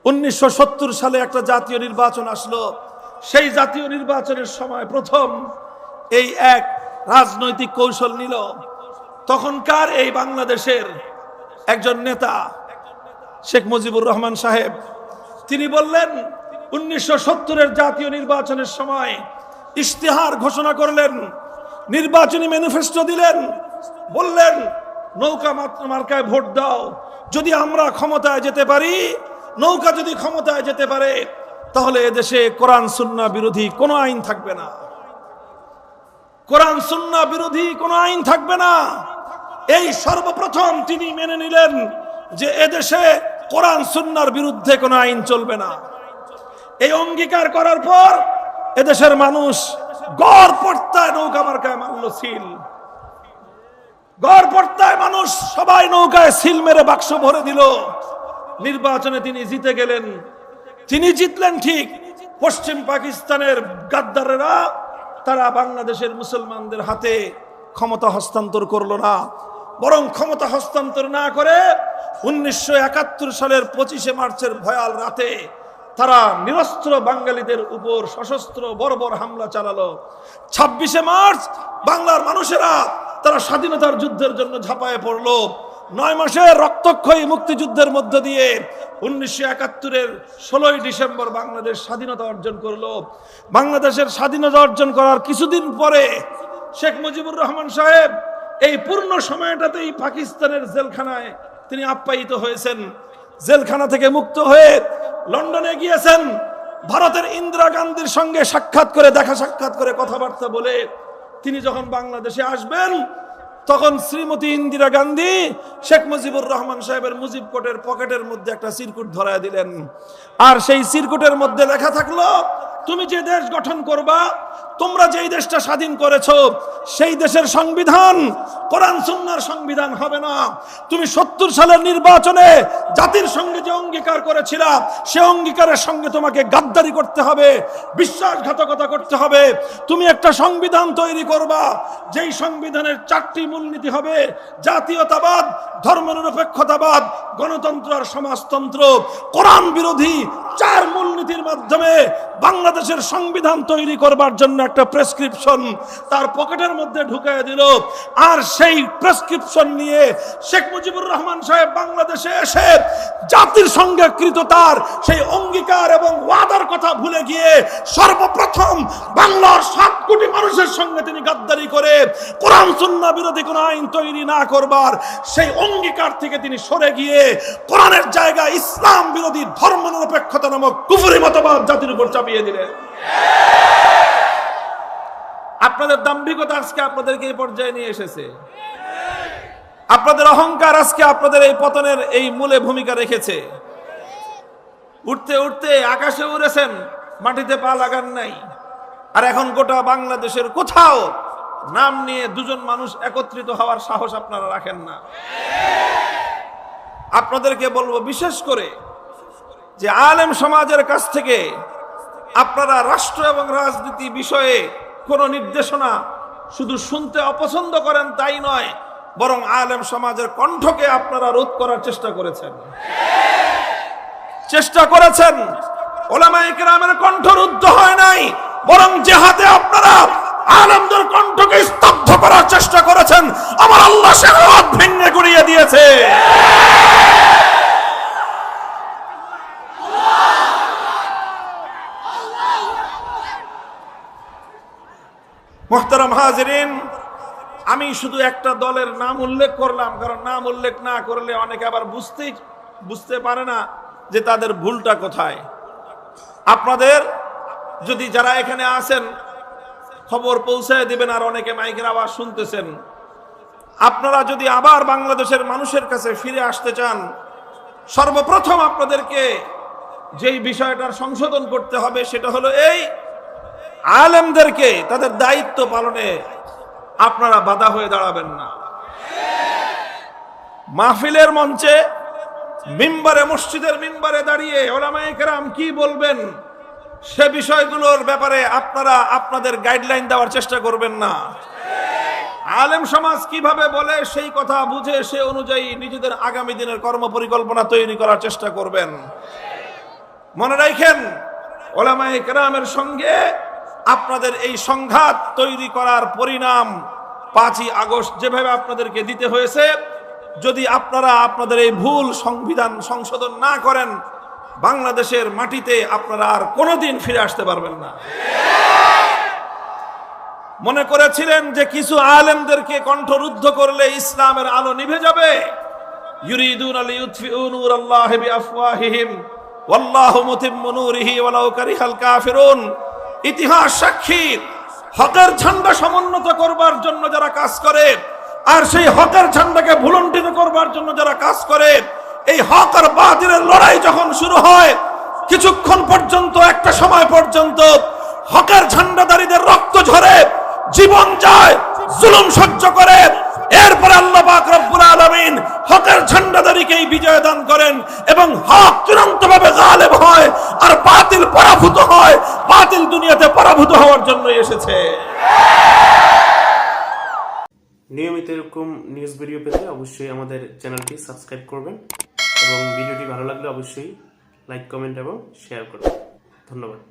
1970 সালে একটা জাতীয় নির্বাচন আসলো। সেই জাতীয় নির্বাচনের সময় প্রথম এই এক রাজনৈতিক কৌশল নিল তখনকার এই বাংলাদেশের একজন নেতা শেখ মুজিবুর রহমান সাহেব। তিনি বললেন 1970-এর জাতীয় নির্বাচনের সময় ইশতেহার ঘোষণা করলেন, নির্বাচনী ম্যানিফেস্টো দিলেন, বললেন নৌকা মার্কায় ভোট দাও। যদি আমরা ক্ষমতায় যেতে পারি, নৌকা যদি ক্ষমতায় যেতে পারে, তাহলে এদেশে কোরআন সুন্নাহ বিরোধী কোনো আইন থাকবে না। কোরআন সুন্নাহ বিরোধী কোনো আইন থাকবে না। এই সর্বপ্রথম তিনি মেনে নিলেন যে এদেশে কোরআন সুন্নাহর বিরুদ্ধে কোনো আইন চলবে না। এই অঙ্গীকার করার পর এদেশের মানুষ গড়পড়তায় নৌকা মার্কায় মারল সিল। গড়পড়তায় মানুষ সবাই নৌকায় সিল মেরে বাক্স ভরে দিল। নির্বাচনে তিনি জিতে গেলেন। তিনি জিতলেন ঠিক, পশ্চিম পাকিস্তানের গাদ্দারেরা তারা বাংলাদেশের মুসলমানদের হাতে ক্ষমতা হস্তান্তর করলো না, বরং ক্ষমতা হস্তান্তর না করে 1971 সালের 25শে মার্চের ভয়াল রাতে তারা নিরস্ত্র বাঙালিদের উপর সশস্ত্র বর্বর হামলা চালালো। 26শে মার্চ বাংলার মানুষেরা তারা স্বাধীনতার যুদ্ধের জন্য ঝাঁপায়ে পড়লো। 9 মাসের রক্তক্ষয়ী মুক্তিযুদ্ধের মধ্য দিয়ে 1971-এর 16ই ডিসেম্বর বাংলাদেশ স্বাধীনতা অর্জন করলো। বাংলাদেশের স্বাধীনতা অর্জন করার কিছুদিন পরে শেখ মুজিবুর রহমান সাহেব এই পূর্ণ সময়টাতেই পাকিস্তানের জেলখানায় তিনি আপ্যায়িত হয়েছেন। জেলখানা থেকে মুক্ত হয়ে লন্ডনে গিয়েছেন। ভারতের ইন্দিরা গান্ধীর সঙ্গে সাক্ষাৎ করে দেখা সাক্ষাৎ করে কথাবার্তা বলে তিনি যখন বাংলাদেশে আসবেন, তখন শ্রীমতী ইন্দিরা গান্ধী শেখ মুজিবুর রহমান সাহেবের মুজিব কোটের পকেটের মধ্যে একটা চিরকুট ধরায় দিলেন। আর সেই চিরকুটের মধ্যে লেখা থাকলো, তুমি যে দেশ গঠন করবা, তোমরা যেই দেশটা স্বাধীন করেছো, সেই দেশের সংবিধান কোরআন সুন্নাহর সংবিধান হবে না। তুমি 70 সালের নির্বাচনে জাতির সঙ্গে যে অঙ্গীকার করেছিলা, সে অঙ্গীকারের সঙ্গে তোমাকে গাদ্দারি করতে হবে, বিশ্বাসঘাতকতা করতে হবে। তুমি একটা সংবিধান তৈরি করবা, যেই সংবিধানের 4টি মূলনীতি হবে জাতীয়তাবাদ, ধর্মনিরপেক্ষতাবাদ, গণতন্ত্র আর সমাজতন্ত্র। কোরআন বিরোধী 4 মূলনীতির মাধ্যমে বাংলাদেশের সংবিধান তৈরি করবার জন্য একটা প্রেসক্রিপশন তার পকেটের মধ্যে ঢুকিয়ে দিল। আর সেই প্রেসক্রিপশন নিয়ে শেখ মুজিবুর রহমান সাহেব বাংলাদেশে এসে জাতির সঙ্গে কৃত তার সেই অঙ্গীকার এবং ওয়াদার কথা ভুলে গিয়ে সর্বপ্রথম বাংলার 7 কোটি মানুষের সঙ্গে তিনি গাদ্দারি করে কোরআন সুন্নাহ বিরোধী কোনো আইন তৈরি না করবার সেই অঙ্গীকার থেকে তিনি সরে গিয়ে কোরআনের জায়গায় ইসলাম বিরোধী ধর্মনিরপেক্ষতা নামক কুফরি মতবাদ জাতির উপর চাপিয়ে দিলেন। আপনাদের দাম্ভিকতা আজকে আপনাদেরকে এই পর্যায়ে নিয়ে এসেছে। আপনাদের অহংকার আজকে আপনাদের এই পতনের এই মূলে ভূমিকা রেখেছে। উঠতে উঠতে আকাশে উড়েছেন, মাটিতে পা লাগান নাই। আর এখন গোটা বাংলাদেশের কোথাও নাম নিয়ে 2জন মানুষ একত্রিত হওয়ার সাহস আপনারা রাখেন না। আপনাদেরকে বলবো, বিশেষ করে যে আলেম সমাজের কাছ থেকে আপনারা রাষ্ট্র এবং রাজনীতি বিষয়ে কোন নির্দেশনা শুধু শুনতে অপছন্দ করেন তাই নয়, বরং আলেম সমাজের কণ্ঠকে আপনারা রোধ করার চেষ্টা করেছেন। উলামায়ে কেরামের কণ্ঠ রুদ্ধ হয় নাই, বরং জেহাদে আপনারা আলেমদের কণ্ঠকে স্তব্ধ করার চেষ্টা করেছেন। আমার আল্লাহ সে হাত ভেঙে গুড়িয়ে দিয়েছে। মুহতারাম হাজিরিন, আমি শুধু একটা দলের নাম উল্লেখ করলাম, কারণ নাম উল্লেখ না করলে অনেকে আবার বুঝতে পারে না যে তাদের ভুলটা কোথায়। আপনাদের যদি যারা এখানে আছেন খবর পৌঁছায় দিবেন, আর অনেকে মাইকের আওয়াজ শুনতেছেন, আপনারা যদি আবার বাংলাদেশের মানুষের কাছে ফিরে আসতে চান, সর্বপ্রথম আপনাদেরকে যেই বিষয়টার সংশোধন করতে হবে সেটা হলো এই, আলেমদেরকে তাদের দায়িত্ব পালনে আপনারা বাধা হয়ে দাঁড়াবেন না। মাহফিলের মঞ্চে, মিম্বারে, মসজিদের মিম্বারে দাঁড়িয়ে উলামায়ে কেরাম কি বলবেন সে বিষয়গুলোর ব্যাপারে আপনারা আপনাদের গাইডলাইন দেওয়ার চেষ্টা করবেন না। আলেম সমাজ কিভাবে বলে সেই কথা বুঝে সে অনুযায়ী নিজেদের আগামী দিনের কর্মপরিকল্পনা তৈরি করার চেষ্টা করবেন। মনে রাখেন, উলামায়ে কেরামের সঙ্গে আপনাদের এই সংঘাত তৈরি করার পরিণাম 5ই আগস্ট যেভাবে আপনাদেরকে দিতে হয়েছে, যদি আপনারা আপনাদের এই ভুল সংবিধান সংশোধন না করেন, বাংলাদেশের মাটিতে আপনারা আর কোনোদিন ফিরে আসতে পারবেন না। মনে করেছিলেন যে কিছু আলেমদেরকে কণ্ঠরুদ্ধ করলে ইসলামের আলো নিভে যাবে। ইউরিদুনা লিইউতফিউ নূরাল্লাহি বিআফওয়াহিহিম ওয়াল্লাহু মুতিম্মু নূরিহি ওয়ালাউ কারিহাল কাফিরুন। ইতিহাস সাক্ষী, হকের ঝান্ডা সমুন্নত করবার জন্য যারা কাজ করে, আর সেই হকের ঝান্ডাকে ভুলুণ্ঠিত করবার জন্য যারা কাজ করে, এই হক আর বাতিলের লড়াই যখন শুরু হয়, কিছুক্ষণ পর্যন্ত, একটা সময় পর্যন্ত হকের ঝান্ডাদারীদের রক্ত ঝরে, জীবন যায়, জুলুম সহ্য করে, এরপরে আল্লাহ পাক রব্বুল আলামিন হকের ঝান্ডাদারীকেই বিজয় দান করেন এবং হক চূড়ান্তভাবে গালেব হয় আর বাতিল পরাভূত হয়। বাতিল দুনিয়াতে পরাভূত হওয়ার জন্য এসেছে। নিয়মিত এরকম নিউজ ভিডিও পেতে অবশ্যই আমাদের চ্যানেলটি সাবস্ক্রাইব করবেন এবং ভিডিওটি ভালো লাগলে অবশ্যই লাইক, কমেন্ট এবং শেয়ার করবেন। ধন্যবাদ।